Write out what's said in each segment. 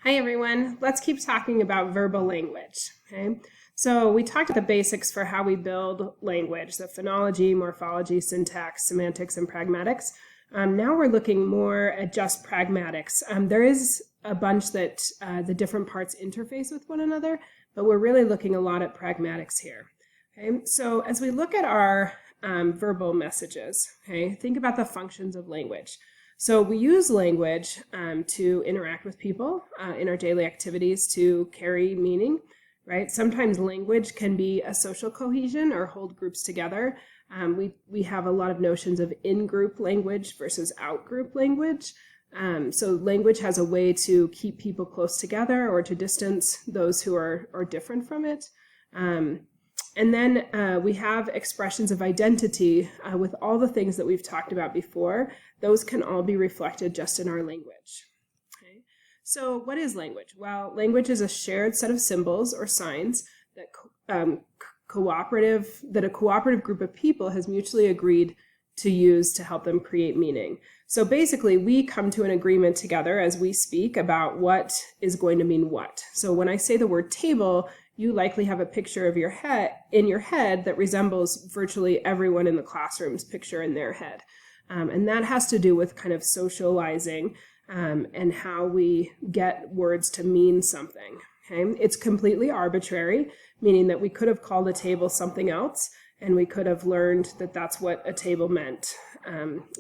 Hi everyone, let's keep talking about verbal language. Okay, so we talked about the basics for how we build language, the phonology, morphology, syntax, semantics, and pragmatics. Now we're looking more at just pragmatics. There is a bunch that the different parts interface with one another, but we're really looking a lot at pragmatics here. Okay, so as we look at our verbal messages, okay, think about the functions of language. So we use language to interact with people in our daily activities to carry meaning, right? Sometimes language can be a social cohesion or hold groups together. We have a lot of notions of in-group language versus out-group language. So language has a way to keep people close together or to distance those who are different from it. And then we have expressions of identity with all the things that we've talked about before. Those can all be reflected just in our language. Okay? So what is language? Well, language is a shared set of symbols or signs that a cooperative group of people has mutually agreed to use to help them create meaning. So basically, we come to an agreement together as we speak about what is going to mean what. So when I say the word table, you likely have a picture of in your head that resembles virtually everyone in the classroom's picture in their head. And that has to do with kind of socializing and how we get words to mean something. Okay? It's completely arbitrary, meaning that we could have called a table something else, and we could have learned that that's what a table meant,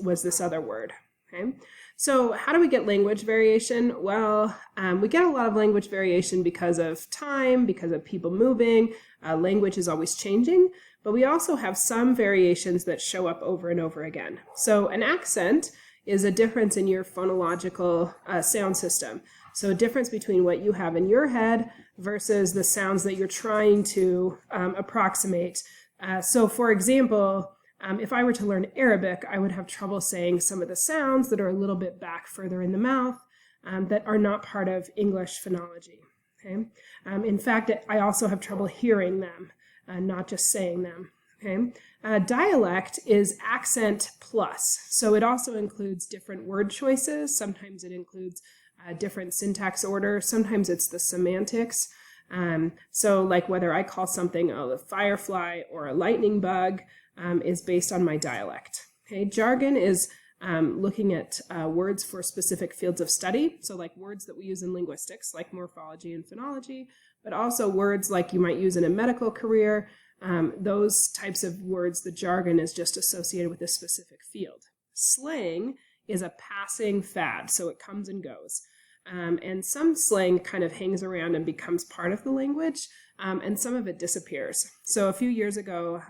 was this other word. Okay? So how do we get language variation? Well, we get a lot of language variation because of time, because of people moving. Language is always changing, but we also have some variations that show up over and over again. So an accent is a difference in your phonological sound system. So a difference between what you have in your head versus the sounds that you're trying to approximate. So for example, if I were to learn Arabic, I would have trouble saying some of the sounds that are a little bit back further in the mouth that are not part of English phonology. Okay? In fact, I also have trouble hearing them, not just saying them. Okay? Dialect is accent plus, so it also includes different word choices. Sometimes it includes different syntax order. Sometimes it's the semantics. So like whether I call something a firefly or a lightning bug, is based on my dialect. Okay? Jargon is looking at words for specific fields of study, so like words that we use in linguistics, like morphology and phonology, but also words like you might use in a medical career. Those types of words, the jargon is just associated with a specific field. Slang is a passing fad, so it comes and goes. And some slang kind of hangs around and becomes part of the language, and some of it disappears. So a few years ago,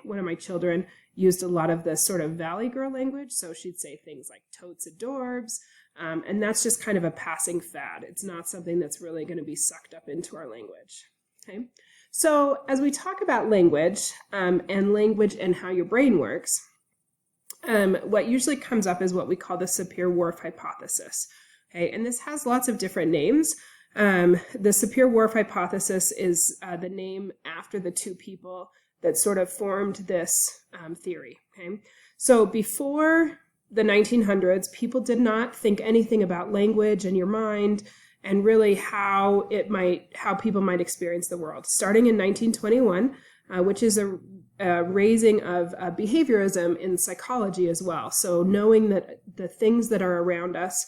one of my children used a lot of the sort of Valley Girl language, so she'd say things like totes adorbs, and that's just kind of a passing fad. It's not something that's really going to be sucked up into our language. Okay? So as we talk about language and how your brain works, what usually comes up is what we call the Sapir-Whorf Hypothesis. Okay, and this has lots of different names. The Sapir-Whorf Hypothesis is the name after the two people that sort of formed this theory. Okay? So before the 1900s, people did not think anything about language and your mind and really how people might experience the world. Starting in 1921, which is a raising of behaviorism in psychology as well. So knowing that the things that are around us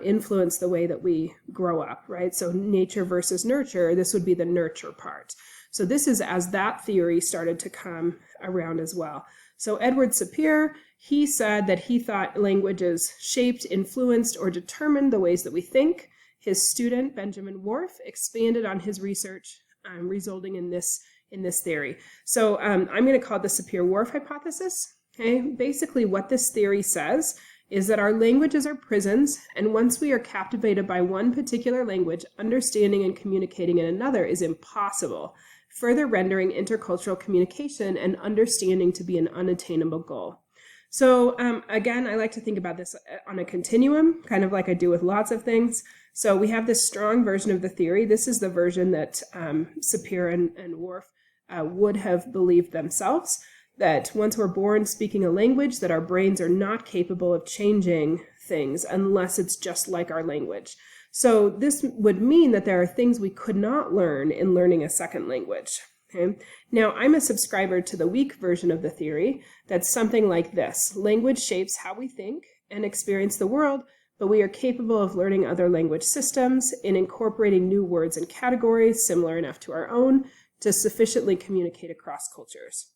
influence the way that we grow up, right? So nature versus nurture, this would be the nurture part. So this is as that theory started to come around as well. So Edward Sapir, he said that he thought languages shaped, influenced, or determined the ways that we think. His student, Benjamin Whorf, expanded on his research, resulting in this theory. So I'm going to call it the Sapir-Whorf Hypothesis. Okay? Basically what this theory says is that our languages are prisons, and once we are captivated by one particular language, understanding and communicating in another is impossible, further rendering intercultural communication and understanding to be an unattainable goal. So again, I like to think about this on a continuum, kind of like I do with lots of things. So we have this strong version of the theory. This is the version that Sapir and Whorf would have believed themselves, that once we're born speaking a language, that our brains are not capable of changing things unless it's just like our language. So this would mean that there are things we could not learn in learning a second language. Okay? Now, I'm a subscriber to the weak version of the theory that's something like this. Language shapes how we think and experience the world, but we are capable of learning other language systems and incorporating new words and categories similar enough to our own to sufficiently communicate across cultures.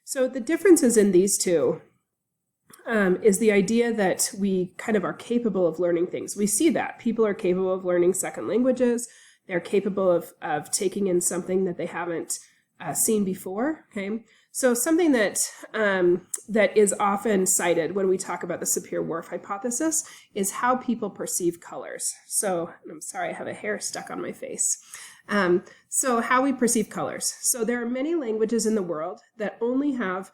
So the differences in these two is the idea that we kind of are capable of learning things. We see that. People are capable of learning second languages. They're capable of taking in something that they haven't seen before. Okay, so something that that is often cited when we talk about the SapirWhorf hypothesis is how people perceive colors. So I'm sorry, I have a hair stuck on my face. So how we perceive colors. So there are many languages in the world that only have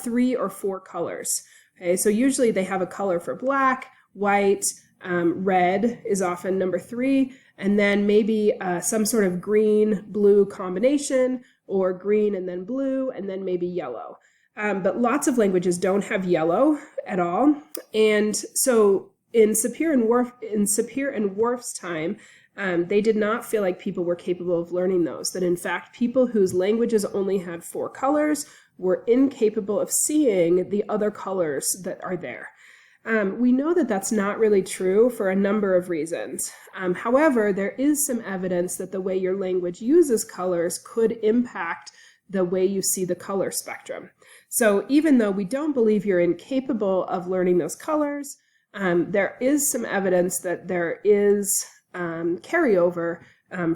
3 or 4 colors. Okay, so usually they have a color for black, white, red is often number 3, and then maybe some sort of green-blue combination, or green and then blue, and then maybe yellow. But lots of languages don't have yellow at all. And so in Sapir and Whorf's time, they did not feel like people were capable of learning those. That in fact, people whose languages only had 4 colors were incapable of seeing the other colors that are there. We know that that's not really true for a number of reasons. However, there is some evidence that the way your language uses colors could impact the way you see the color spectrum. So even though we don't believe you're incapable of learning those colors, there is some evidence that there is carryover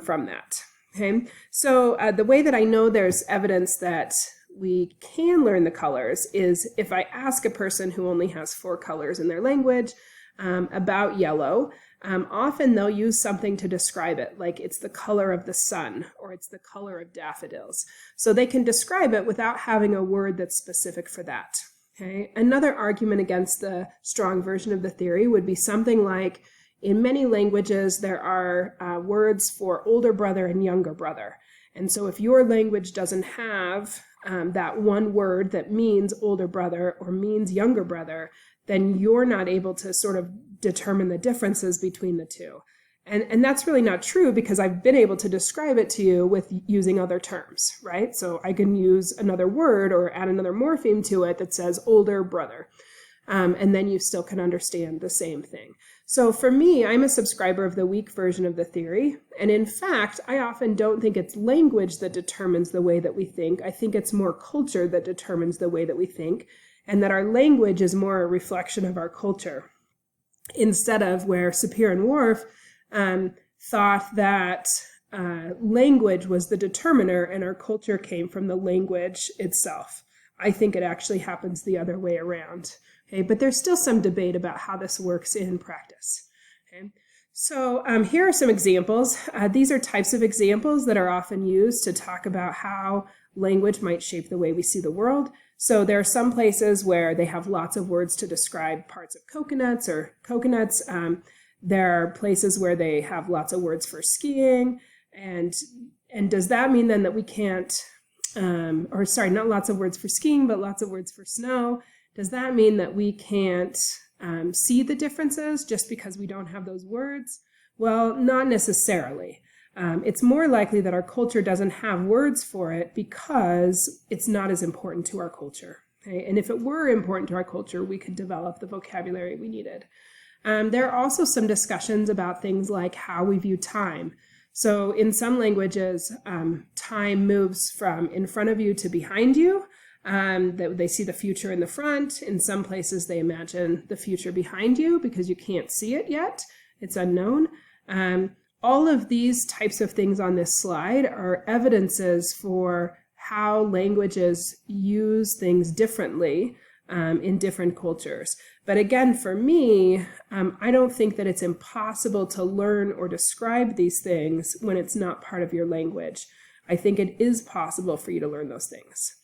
from that. Okay, so the way that I know there's evidence that we can learn the colors is if I ask a person who only has 4 colors in their language about yellow, often they'll use something to describe it, like it's the color of the sun or it's the color of daffodils. So they can describe it without having a word that's specific for that. Okay? Another argument against the strong version of the theory would be something like, in many languages, there are words for older brother and younger brother. And so if your language doesn't have that one word that means older brother or means younger brother, then you're not able to sort of determine the differences between the two. And that's really not true, because I've been able to describe it to you with using other terms, right? So I can use another word or add another morpheme to it that says older brother. And then you still can understand the same thing. So for me, I'm a subscriber of the weak version of the theory. And in fact, I often don't think it's language that determines the way that we think. I think it's more culture that determines the way that we think, and that our language is more a reflection of our culture, instead of where Sapir and Whorf thought that language was the determiner and our culture came from the language itself. I think it actually happens the other way around. Okay, but there's still some debate about how this works in practice. Okay, so here are some examples. These are types of examples that are often used to talk about how language might shape the way we see the world. So there are some places where they have lots of words to describe parts of coconuts or coconuts. There are places where they have lots of words for skiing. And does that mean then that we can't, or sorry, not lots of words for skiing, but lots of words for snow? Does that mean that we can't see the differences just because we don't have those words? Well, not necessarily. It's more likely that our culture doesn't have words for it because it's not as important to our culture. Okay? And if it were important to our culture, we could develop the vocabulary we needed. There are also some discussions about things like how we view time. So in some languages, time moves from in front of you to behind you. That they see the future in the front. In some places, they imagine the future behind you because you can't see it yet. It's unknown. All of these types of things on this slide are evidences for how languages use things differently in different cultures. But again, for me, I don't think that it's impossible to learn or describe these things when it's not part of your language. I think it is possible for you to learn those things.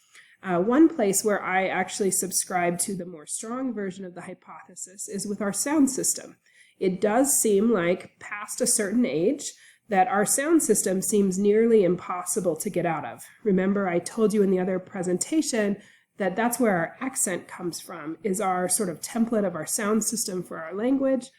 One place where I actually subscribe to the more strong version of the hypothesis is with our sound system. It does seem like past a certain age that our sound system seems nearly impossible to get out of. Remember, I told you in the other presentation that that's where our accent comes from, is our sort of template of our sound system for our language.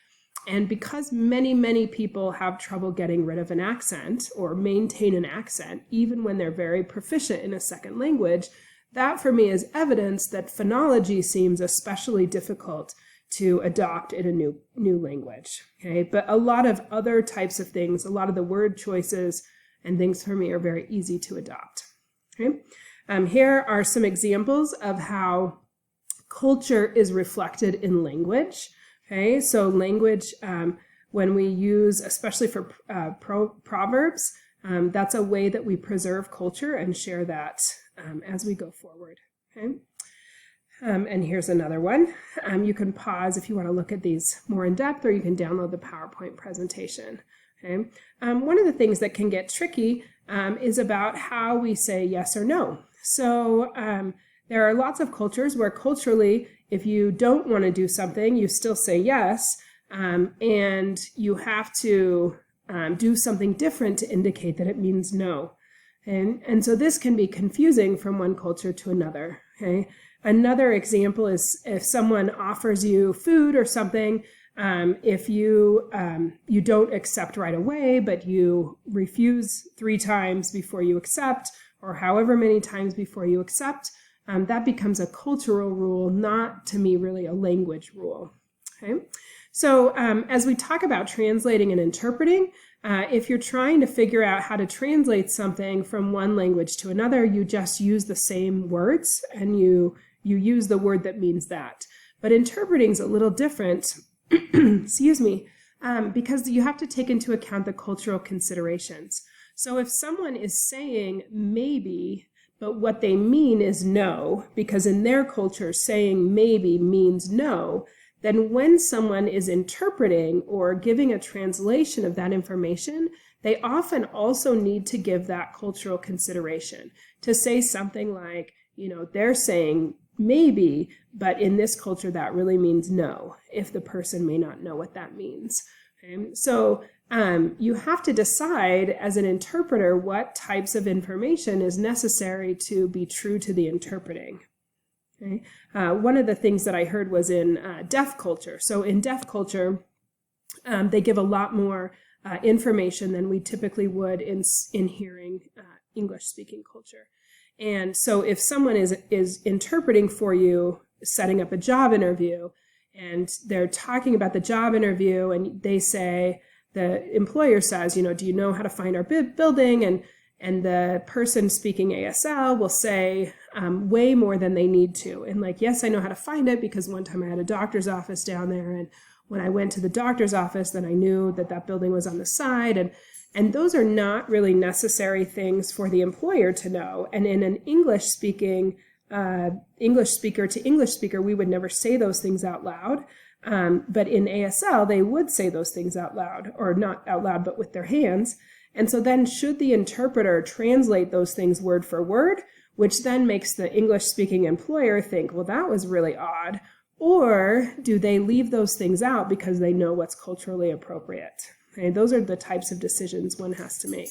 And because many, many people have trouble getting rid of an accent or maintain an accent, even when they're very proficient in a second language, that for me is evidence that phonology seems especially difficult to adopt in a new language. Okay, but a lot of other types of things, a lot of the word choices and things for me are very easy to adopt. Okay, here are some examples of how culture is reflected in language. Okay, so language, when we use, especially for proverbs, that's a way that we preserve culture and share that as we go forward. Okay, and here's another one. You can pause if you want to look at these more in depth, or you can download the PowerPoint presentation. Okay, one of the things that can get tricky is about how we say yes or no. So there are lots of cultures where culturally, if you don't want to do something, you still say yes, and you have to do something different to indicate that it means no. And so this can be confusing from one culture to another. Okay? Another example is if someone offers you food or something, if you don't accept right away, but you refuse 3 times before you accept, or however many times before you accept, that becomes a cultural rule, not to me really a language rule. Okay, so as we talk about translating and interpreting, if you're trying to figure out how to translate something from one language to another, you just use the same words and you use the word that means that. But interpreting is a little different, excuse me, because you have to take into account the cultural considerations. So if someone is saying maybe, but what they mean is no, because in their culture saying maybe means no, then when someone is interpreting or giving a translation of that information, they often also need to give that cultural consideration to say something like, they're saying maybe, but in this culture that really means no, if the person may not know what that means. Okay? So you have to decide as an interpreter what types of information is necessary to be true to the interpreting. Okay? One of the things that I heard was in deaf culture. So in deaf culture, they give a lot more information than we typically would in hearing English-speaking culture. And so if someone is interpreting for you, setting up a job interview, and they're talking about the job interview, and they say, the employer says, do you know how to find our building? And the person speaking ASL will say way more than they need to. And like, yes, I know how to find it because one time I had a doctor's office down there. And when I went to the doctor's office, then I knew that building was on the side. And those are not really necessary things for the employer to know. And in an English speaker to English speaker, we would never say those things out loud. But in ASL, they would say those things out loud, or not out loud, but with their hands. And so then should the interpreter translate those things word for word, which then makes the English-speaking employer think, well, that was really odd, or do they leave those things out because they know what's culturally appropriate? Okay, those are the types of decisions one has to make.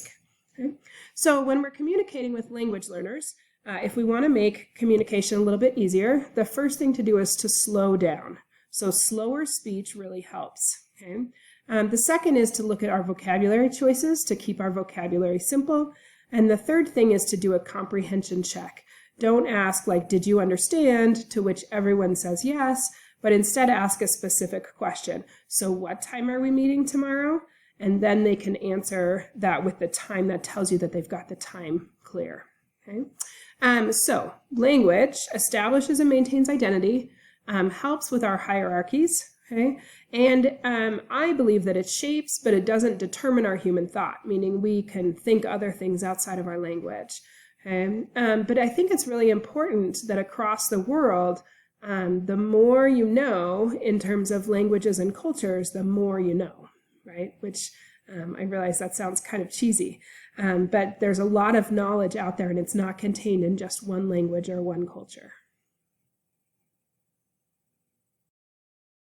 Okay? So when we're communicating with language learners, if we want to make communication a little bit easier, the first thing to do is to slow down. So slower speech really helps. Okay? The second is to look at our vocabulary choices to keep our vocabulary simple. And the third thing is to do a comprehension check. Don't ask like, did you understand? To which everyone says yes, but instead ask a specific question. So what time are we meeting tomorrow? And then they can answer that with the time that tells you that they've got the time clear. Okay? So language establishes and maintains identity, helps with our hierarchies. Okay? And I believe that it shapes, but it doesn't determine our human thought, meaning we can think other things outside of our language. Okay? But I think it's really important that across the world, the more you know in terms of languages and cultures, the more you know, right? Which I realize that sounds kind of cheesy, but there's a lot of knowledge out there and it's not contained in just one language or one culture.